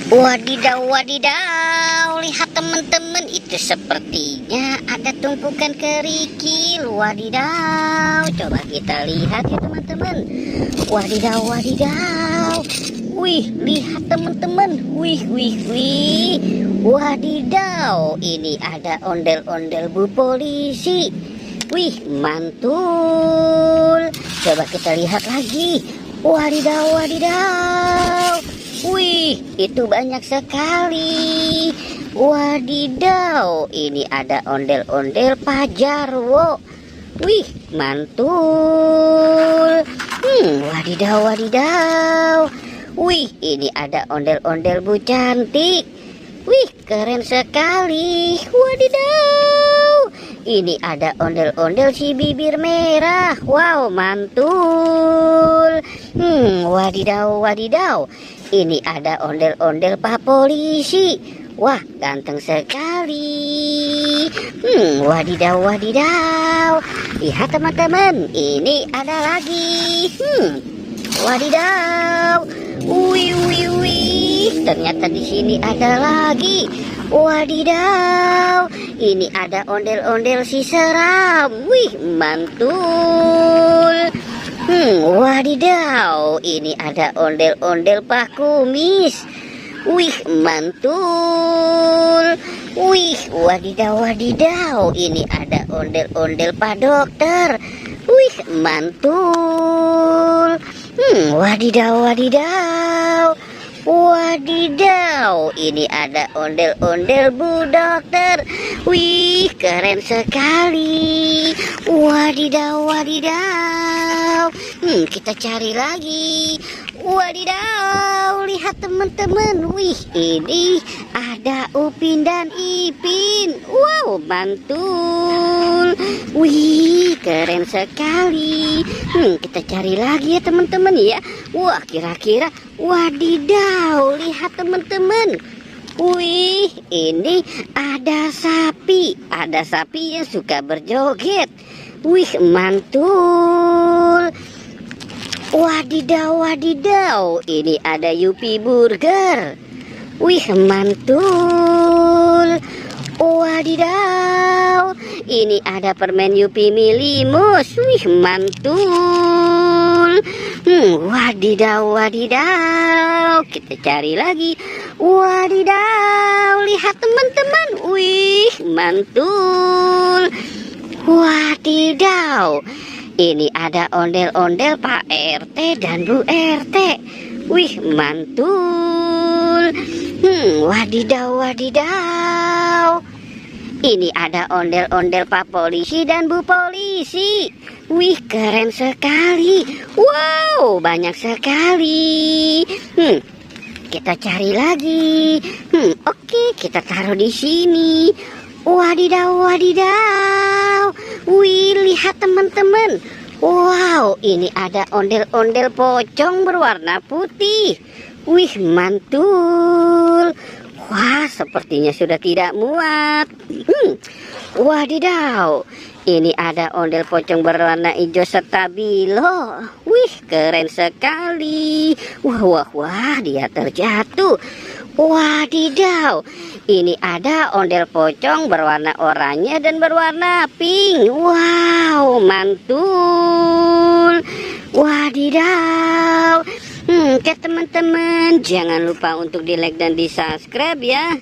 Wadidaw, wadidaw, lihat teman-teman, itu sepertinya ada tumpukan kerikil. Wadidaw, coba kita lihat ya teman-teman. Wadidaw, wadidaw. Wih, lihat teman-teman. Wih, wih, wih. Wadidaw, ini ada ondel-ondel Bu Polisi. Wih, mantul. Coba kita lihat lagi. Wadidaw, wadidaw. Wih, itu banyak sekali. Wadidaw, ini ada ondel-ondel Pak Jarwo. Wih, mantul. Wadidaw, wadidaw. Wih, ini ada ondel-ondel Bu Cantik. Wih, keren sekali. Wadidaw. Ini ada ondel-ondel si bibir merah. Wow, mantul. Wadidaw, wadidaw. Ini ada ondel-ondel Pak Polisi. Wah, ganteng sekali. Wadidaw, wadidaw. Lihat teman-teman, ini ada lagi. Wadidaw. Wih, wih, wih. Ternyata di sini ada lagi. Wadidaw. Ini ada ondel-ondel si seram. Wih, mantul. Wadidaw, ini ada ondel-ondel Pak Kumis. Wih, mantul. Wih, wadidaw, wadidaw, ini ada ondel-ondel Pak Dokter. Wih, mantul. Wadidaw, wadidaw. Wadidaw, ini ada ondel-ondel Bu Dokter. Wih, keren sekali. Wadidaw, wadidaw. Kita cari lagi. Wadidaw, lihat teman-teman. Wih, ini ada Upin dan Ipin. Wow, mantul. Wih, keren sekali. Kita cari lagi ya teman-teman ya. Wah, kira-kira wadidaw, lihat teman-teman. Wih, ini ada sapi. Ada sapi yang suka berjoget. Wih, mantul. Wadidaw, wadidaw, ini ada Yupi Burger. Wih, mantul. Wadidaw, ini ada permen Yupi Milimus. Wih, mantul. Wadidaw, wadidaw. Kita cari lagi. Wadidaw, lihat teman-teman. Wih, mantul. Wadidaw, ini ada ondel-ondel Pak RT dan Bu RT. Wih, mantul. Wadidaw, wadidaw. Ini ada ondel-ondel Pak Polisi dan Bu Polisi. Wih, keren sekali. Wow, banyak sekali. Kita cari lagi. Oke, kita taruh di sini. Wadidaw, wadidaw. Wih, lihat teman-teman. Wow, ini ada ondel-ondel pocong berwarna putih. Wih, mantul. Wah, sepertinya sudah tidak muat. Wadidaw, ini ada ondel pocong berwarna hijau stabilo. Wih, keren sekali. Wah, wah, wah, dia terjatuh. Wadidaw, ini ada ondel pocong berwarna oranye dan berwarna pink. Wow, mantul. Wadidaw. Oke teman-teman, jangan lupa untuk di like dan di subscribe ya.